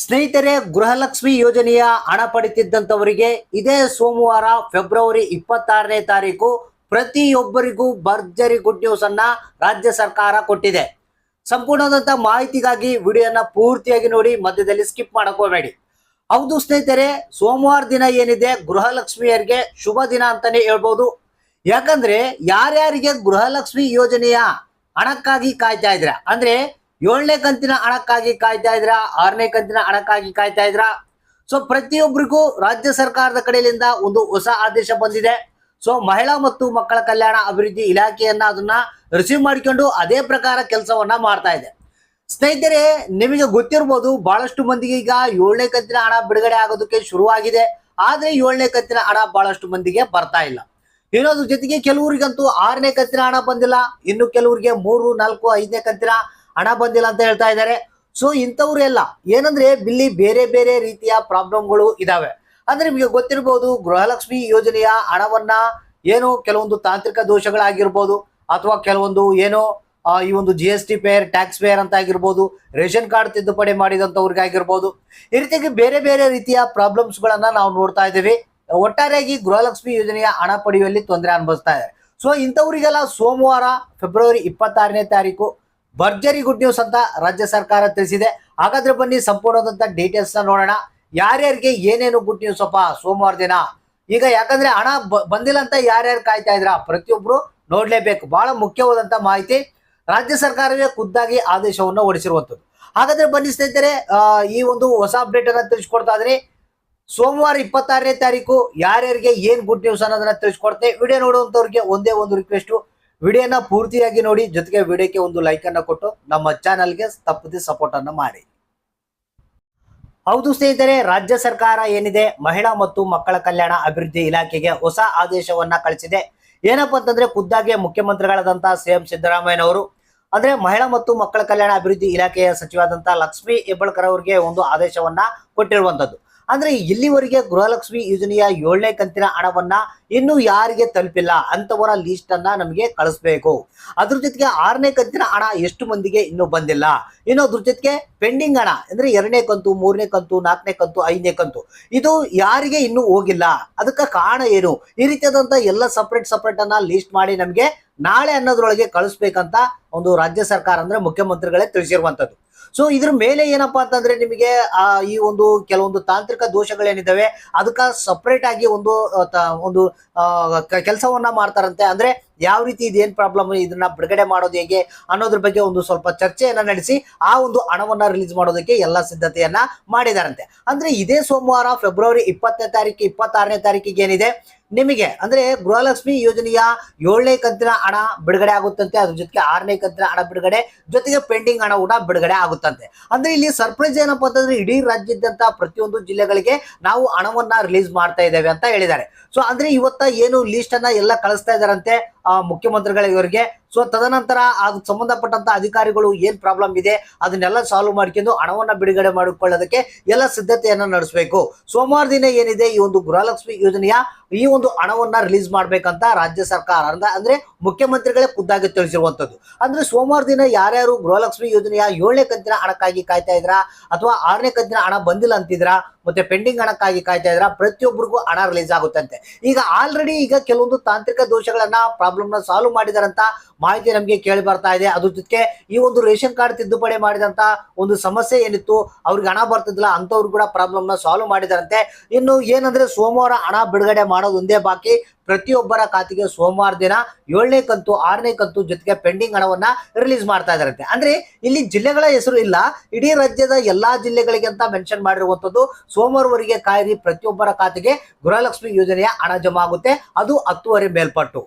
ಸ್ನೇಹಿತರೆ, ಗೃಹಲಕ್ಷ್ಮಿ ಯೋಜನೆಯ ಹಣ ಪಡೆದಿದ್ದಂಥವರಿಗೆ ಇದೇ ಸೋಮವಾರ ಫೆಬ್ರವರಿ 26ನೇ ತಾರೀಕು ಪ್ರತಿಯೊಬ್ಬರಿಗೂ ಭರ್ಜರಿ ಗುಡ್ ನ್ಯೂಸ್ ಅನ್ನ ರಾಜ್ಯ ಸರ್ಕಾರ ಕೊಟ್ಟಿದೆ. ಸಂಪೂರ್ಣವಾದಂತ ಮಾಹಿತಿಗಾಗಿ ವಿಡಿಯೋನ ಪೂರ್ತಿಯಾಗಿ ನೋಡಿ, ಮಧ್ಯದಲ್ಲಿ ಸ್ಕಿಪ್ ಮಾಡಕ್ ಹೋಗಬೇಡಿ. ಹೌದು ಸ್ನೇಹಿತರೆ, ಸೋಮವಾರ ದಿನ ಏನಿದೆ ಗೃಹಲಕ್ಷ್ಮಿಯರಿಗೆ ಶುಭ ದಿನ ಅಂತಾನೆ ಹೇಳ್ಬೋದು. ಯಾಕಂದ್ರೆ ಯಾರ್ಯಾರಿಗೆ ಗೃಹಲಕ್ಷ್ಮಿ ಯೋಜನೆಯ ಹಣಕ್ಕಾಗಿ ಕಾಯ್ತಾ ಇದ್ರ, ಅಂದ್ರೆ 7ನೇ ಕಂತಿನ ಹಣಕ್ಕಾಗಿ ಕಾಯ್ತಾ ಇದ್ರ, 6ನೇ ಕಂತಿನ ಹಣಕ್ಕಾಗಿ ಕಾಯ್ತಾ ಇದ್ರ, ಸೊ ಪ್ರತಿಯೊಬ್ಬರಿಗೂ ರಾಜ್ಯ ಸರ್ಕಾರದ ಕಡೆಯಿಂದ ಒಂದು ಹೊಸ ಆದೇಶ ಬಂದಿದೆ. ಸೊ ಮಹಿಳಾ ಮತ್ತು ಮಕ್ಕಳ ಕಲ್ಯಾಣ ಅಭಿವೃದ್ಧಿ ಇಲಾಖೆಯನ್ನ ಅದನ್ನ ರಿಸೀವ್ ಮಾಡಿಕೊಂಡು ಅದೇ ಪ್ರಕಾರ ಕೆಲಸವನ್ನ ಮಾಡ್ತಾ ಇದೆ. ಸ್ನೇಹಿತರೆ, ನಿಮಗೆ ಗೊತ್ತಿರ್ಬೋದು, ಬಹಳಷ್ಟು ಮಂದಿಗೆ ಈಗ 7ನೇ ಕಂತಿನ ಹಣ ಬಿಡುಗಡೆ ಆಗೋದಕ್ಕೆ ಶುರುವಾಗಿದೆ. ಆದ್ರೆ 7ನೇ ಕಂತಿನ ಹಣ ಬಹಳಷ್ಟು ಮಂದಿಗೆ ಬರ್ತಾ ಇಲ್ಲ. ಇನ್ನೊಂದ್ರ ಜೊತೆಗೆ ಕೆಲವರಿಗಂತೂ 6ನೇ ಕಂತಿನ ಹಣ ಬಂದಿಲ್ಲ, ಇನ್ನು ಕೆಲವರಿಗೆ 3, 4, 5ನೇ ಕಂತಿನ ಹಣ ಬಂದಿಲ್ಲ ಅಂತ ಹೇಳ್ತಾ ಇದ್ದಾರೆ. ಸೊ ಇಂಥವ್ರೆಲ್ಲ ಏನಂದ್ರೆ ಇಲ್ಲಿ ಬೇರೆ ಬೇರೆ ರೀತಿಯ ಪ್ರಾಬ್ಲಮ್ಗಳು ಇದಾವೆ. ಅಂದ್ರೆ ನಿಮಗೆ ಗೊತ್ತಿರಬಹುದು, ಗೃಹಲಕ್ಷ್ಮಿ ಯೋಜನೆಯ ಹಣವನ್ನ ಏನು ಕೆಲವೊಂದು ತಾಂತ್ರಿಕ ದೋಷಗಳಾಗಿರ್ಬೋದು, ಅಥವಾ ಕೆಲವೊಂದು ಏನೋ ಈ ಒಂದು GST ಪೇರ್, ಟ್ಯಾಕ್ಸ್ ಪೇರ್ ಅಂತ ಆಗಿರ್ಬೋದು, ರೇಷನ್ ಕಾರ್ಡ್ ತಿದ್ದುಪಡಿ ಮಾಡಿದಂಥವ್ರಿಗಾಗಿರ್ಬೋದು, ಈ ರೀತಿಯಾಗಿ ಬೇರೆ ಬೇರೆ ರೀತಿಯ ಪ್ರಾಬ್ಲಮ್ಸ್ ಗಳನ್ನ ನಾವು ನೋಡ್ತಾ ಇದ್ದೀವಿ. ಒಟ್ಟಾರೆಯಾಗಿ ಗೃಹಲಕ್ಷ್ಮಿ ಯೋಜನೆಯ ಹಣ ಪಡೆಯುವಲ್ಲಿ ತೊಂದರೆ ಅನುಭವಿಸ್ತಾ ಇದೆ. ಸೊ ಇಂಥವ್ರಿಗೆಲ್ಲ ಸೋಮವಾರ ಫೆಬ್ರವರಿ 26ನೇ ತಾರೀಕು ಭರ್ಜರಿ ಗುಡ್ ನ್ಯೂಸ್ ಅಂತ ರಾಜ್ಯ ಸರ್ಕಾರ ತಿಳಿಸಿದೆ. ಹಾಗಾದ್ರೆ ಬನ್ನಿ ಸಂಪೂರ್ಣವಾದಂತ ಡೀಟೇಲ್ಸ್ ನ ನೋಡೋಣ. ಯಾರ್ಯಾರಿಗೆ ಏನೇನು ಗುಡ್ ನ್ಯೂಸ್ ಅಪ್ಪ ಸೋಮವಾರ ದಿನ. ಈಗ ಯಾಕಂದ್ರೆ ಹಣ ಬಂದಿಲ್ಲ ಅಂತ ಯಾರ್ಯಾರು ಕಾಯ್ತಾ ಇದ್ರ, ಪ್ರತಿಯೊಬ್ರು ನೋಡ್ಲೇಬೇಕು. ಬಹಳ ಮುಖ್ಯವಾದಂತ ಮಾಹಿತಿ, ರಾಜ್ಯ ಸರ್ಕಾರವೇ ಖುದ್ದಾಗಿ ಆದೇಶವನ್ನು ಹೊರಡಿಸಿರುವಂತದ್ದು. ಹಾಗಾದ್ರೆ ಬನ್ನಿ ಸ್ನೇಹಿತರೆ, ಈ ಒಂದು ಹೊಸ ಅಪ್ಡೇಟ್ ಅನ್ನ ತಿಳಿಸ್ಕೊಡ್ತಾ ಇದ್ರಿ. ಸೋಮವಾರ 26ನೇ ತಾರೀಕು ಯಾರ್ಯಾರಿಗೆ ಏನ್ ಗುಡ್ ನ್ಯೂಸ್ ಅನ್ನೋದನ್ನ ತಿಳಿಸ್ಕೊಡ್ತೇವೆ. ವಿಡಿಯೋ ನೋಡುವಂತವ್ರಿಗೆ ಒಂದೇ ಒಂದು ರಿಕ್ವೆಸ್ಟ್, ವಿಡಿಯೋನ ಪೂರ್ತಿಯಾಗಿ ನೋಡಿ, ಜೊತೆಗೆ ವಿಡಿಯೋಕ್ಕೆ ಒಂದು ಲೈಕ್ ಅನ್ನ ಕೊಟ್ಟು ನಮ್ಮ ಚಾನಲ್ಗೆ ತಪ್ಪದೆ ಸಪೋರ್ಟ್ ಅನ್ನ ಮಾಡಿ. ಹೌದು ಸ್ನೇಹಿತರೆ, ರಾಜ್ಯ ಸರ್ಕಾರ ಏನಿದೆ ಮಹಿಳಾ ಮತ್ತು ಮಕ್ಕಳ ಕಲ್ಯಾಣ ಅಭಿವೃದ್ಧಿ ಇಲಾಖೆಗೆ ಹೊಸ ಆದೇಶವನ್ನ ಕಳಿಸಿದೆ. ಏನಪ್ಪಾ ಅಂತಂದ್ರೆ, ಖುದ್ದಾಗಿ ಮುಖ್ಯಮಂತ್ರಿಗಳಾದಂತಹ CM ಸಿದ್ದರಾಮಯ್ಯನವರು ಅಂದ್ರೆ ಮಹಿಳಾ ಮತ್ತು ಮಕ್ಕಳ ಕಲ್ಯಾಣ ಅಭಿವೃದ್ಧಿ ಇಲಾಖೆಯ ಸಚಿವಾದಂತಹ ಲಕ್ಷ್ಮಿ ಹೆಬ್ಬಾಳ್ಕರ್ ಅವರಿಗೆ ಒಂದು ಆದೇಶವನ್ನ ಕೊಟ್ಟಿರುವಂತದ್ದು. ಅಂದ್ರೆ ಇಲ್ಲಿವರೆಗೆ ಗೃಹಲಕ್ಷ್ಮಿ ಯೋಜನೆಯ 7ನೇ ಕಂತಿನ ಹಣವನ್ನ ಇನ್ನು ಯಾರಿಗೆ ತಲುಪಿಲ್ಲ ಅಂತವರ ಲಿಸ್ಟ್ ಅನ್ನ ನಮಗೆ ಕಳಿಸ್ಬೇಕು. ಅದ್ರ ಜೊತೆಗೆ 6ನೇ ಕಂತಿನ ಹಣ ಎಷ್ಟು ಮಂದಿಗೆ ಇನ್ನೂ ಬಂದಿಲ್ಲ, ಇನ್ನು ಅದ್ರ ಜೊತೆಗೆ ಪೆಂಡಿಂಗ್ ಹಣ ಅಂದ್ರೆ 2ನೇ ಕಂತು, 3ನೇ ಕಂತು, 4ನೇ ಕಂತು, 5ನೇ ಕಂತು ಇದು ಯಾರಿಗೆ ಇನ್ನೂ ಹೋಗಿಲ್ಲ, ಅದಕ್ಕೆ ಕಾರಣ ಏನು, ಈ ರೀತಿಯಾದಂತ ಎಲ್ಲ ಸಪರೇಟ್ ಅನ್ನ ಲಿಸ್ಟ್ ಮಾಡಿ ನಮಗೆ ನಾಳೆ ಅನ್ನೋದ್ರೊಳಗೆ ಕಳಿಸ್ಬೇಕಂತ ಒಂದು ರಾಜ್ಯ ಸರ್ಕಾರ ಅಂದ್ರೆ ಮುಖ್ಯಮಂತ್ರಿಗಳೇ ತಿಳಿಸಿರುವಂತದ್ದು. ಸೊ ಇದ್ರ ಮೇಲೆ ಏನಪ್ಪಾ ಅಂತಂದ್ರೆ, ನಿಮಗೆ ಈ ಒಂದು ಕೆಲವೊಂದು ತಾಂತ್ರಿಕ ದೋಷಗಳೇನಿದಾವೆ ಅದಕ್ಕ ಸಪರೇಟ್ ಆಗಿ ಒಂದು ಕೆಲಸವನ್ನ ಮಾಡ್ತಾರಂತೆ. ಅಂದ್ರೆ ಯಾವ ರೀತಿ ಇದೇನ್ ಪ್ರಾಬ್ಲಮ್, ಇದನ್ನ ಬಿಡುಗಡೆ ಮಾಡೋದು ಹೇಗೆ ಅನ್ನೋದ್ರ ಬಗ್ಗೆ ಒಂದು ಸ್ವಲ್ಪ ಚರ್ಚೆಯನ್ನ ನಡೆಸಿ ಆ ಒಂದು ಹಣವನ್ನ ರಿಲೀಸ್ ಮಾಡೋದಕ್ಕೆ ಎಲ್ಲ ಸಿದ್ಧತೆಯನ್ನ ಮಾಡಿದಾರಂತೆ. ಅಂದ್ರೆ ಇದೇ ಸೋಮವಾರ ಫೆಬ್ರವರಿ 20ನೇ ತಾರೀಕು 26ನೇ ತಾರೀಕಿಗೆ ಏನಿದೆ ನಿಮಗೆ ಅಂದ್ರೆ ಗೃಹಲಕ್ಷ್ಮಿ ಯೋಜನೆಯ 7ನೇ ಕಂತಿನ ಹಣ ಬಿಡುಗಡೆ ಆಗುತ್ತಂತೆ. ಅದ್ರ ಜೊತೆಗೆ 6ನೇ ಕಂತಿನ ಹಣ ಬಿಡುಗಡೆ, ಜೊತೆಗೆ ಪೆಂಡಿಂಗ್ ಹಣ ಕೂಡ ಬಿಡುಗಡೆ ಆಗುತ್ತಂತೆ. ಅಂದ್ರೆ ಇಲ್ಲಿ ಸರ್ಪ್ರೈಸ್ ಏನಪ್ಪಾ ಅಂತಂದ್ರೆ, ಇಡೀ ರಾಜ್ಯದಂತ ಪ್ರತಿಯೊಂದು ಜಿಲ್ಲೆಗಳಿಗೆ ನಾವು ಹಣವನ್ನ ರಿಲೀಸ್ ಮಾಡ್ತಾ ಇದ್ದೇವೆ ಅಂತ ಹೇಳಿದ್ದಾರೆ. ಸೊ ಅಂದ್ರೆ ಇವತ್ತ ಏನು ಲಿಸ್ಟ್ ಅನ್ನ ಎಲ್ಲ ಕಳಿಸ್ತಾ ಇದಾರಂತೆ ಮುಖ್ಯಮಂತ್ರಿಗಳಿಗೆ. ಸೊ ತದನಂತರ ಅದಕ್ಕೆ ಸಂಬಂಧಪಟ್ಟಂತ ಅಧಿಕಾರಿಗಳು ಏನ್ ಪ್ರಾಬ್ಲಮ್ ಇದೆ ಅದನ್ನೆಲ್ಲ ಸಾಲ್ವ್ ಮಾಡ್ಕೊಂಡು ಹಣವನ್ನ ಬಿಡುಗಡೆ ಮಾಡಿಕೊಳ್ಳೋದಕ್ಕೆ ಎಲ್ಲ ಸಿದ್ಧತೆಯನ್ನ ನಡೆಸಬೇಕು. ಸೋಮವಾರ ದಿನ ಏನಿದೆ ಈ ಒಂದು ಗೃಹಲಕ್ಷ್ಮಿ ಯೋಜನೆಯ ಈ ಒಂದು ಹಣವನ್ನ ರಿಲೀಸ್ ಮಾಡ್ಬೇಕಂತ ರಾಜ್ಯ ಸರ್ಕಾರ ಅಂದ್ರೆ ಮುಖ್ಯಮಂತ್ರಿಗಳೇ ಖುದ್ದಾಗಿ ತಿಳಿಸಿರುವಂತದ್ದು. ಅಂದ್ರೆ ಸೋಮವಾರ ದಿನ ಯಾರ್ಯಾರು ಗೃಹಲಕ್ಷ್ಮಿ ಯೋಜನೆಯ 7ನೇ ಕಂತಿನ ಹಣಕ್ಕಾಗಿ ಕಾಯ್ತಾ ಇದ್ರ, ಅಥವಾ 6ನೇ ಕಂತಿನ ಹಣ ಬಂದಿಲ್ಲ ಅಂತಿದ್ರ, ಮತ್ತೆ ಪೆಂಡಿಂಗ್ ಹಣಕ್ಕಾಗಿ ಕಾಯ್ತಾ ಇದ್ರ, ಪ್ರತಿಯೊಬ್ಬರಿಗೂ ಹಣ ರಿಲೀಸ್ ಆಗುತ್ತಂತೆ. ಈಗ ಆಲ್ರೆಡಿ ಈಗ ಕೆಲವೊಂದು ತಾಂತ್ರಿಕ ದೋಷಗಳನ್ನ ಪ್ರಾಬ್ಲಮ್ ನ ಸಾಲ್ವ್ ಮಾಡಿದಾರಂತ ಮಾಹಿತಿ ನಮಗೆ ಕೇಳಿ ಬರ್ತಾ ಇದೆ. ಅದ್ರ ಜೊತೆಗೆ ಈ ಒಂದು ರೇಷನ್ ಕಾರ್ಡ್ ತಿದ್ದುಪಡಿ ಮಾಡಿದಂತ ಒಂದು ಸಮಸ್ಯೆ ಏನಿತ್ತು, ಅವ್ರಿಗೆ ಹಣ ಬರ್ತಿದ್ದಿಲ್ಲ ಅಂತವ್ರು ಕೂಡ ಪ್ರಾಬ್ಲಮ್ ನ ಸಾಲ್ವ್ ಮಾಡಿದಾರಂತೆ. ಇನ್ನು ಏನಂದ್ರೆ ಸೋಮವಾರ ಹಣ ಬಿಡುಗಡೆ ಮಾಡೋದು ಒಂದೇ ಬಾಕಿ. ಪ್ರತಿಯೊಬ್ಬರ ಖಾತೆಗೆ ಸೋಮವಾರ ದಿನ 7ನೇ ಕಂತು, 6ನೇ ಕಂತು ಜೊತೆಗೆ ಪೆಂಡಿಂಗ್ ಹಣವನ್ನ ರಿಲೀಸ್ ಮಾಡ್ತಾ ಇದಾರಂತೆ. ಅಂದ್ರೆ ಇಲ್ಲಿ ಜಿಲ್ಲೆಗಳ ಹೆಸರು ಇಲ್ಲ, ಇಡೀ ರಾಜ್ಯದ ಎಲ್ಲಾ ಜಿಲ್ಲೆಗಳಿಗೆ ಅಂತ ಮೆನ್ಷನ್ ಮಾಡಿರುವಂತದ್ದು. ಸೋಮವಾರವರೆಗೆ ಕಾಯಿರಿ, ಪ್ರತಿಯೊಬ್ಬರ ಖಾತೆಗೆ ಗೃಹಲಕ್ಷ್ಮಿ ಯೋಜನೆಯ ಹಣ ಜಮಾ ಆಗುತ್ತೆ, ಅದು 10ವರೆ ಮೇಲ್ಪಟ್ಟು.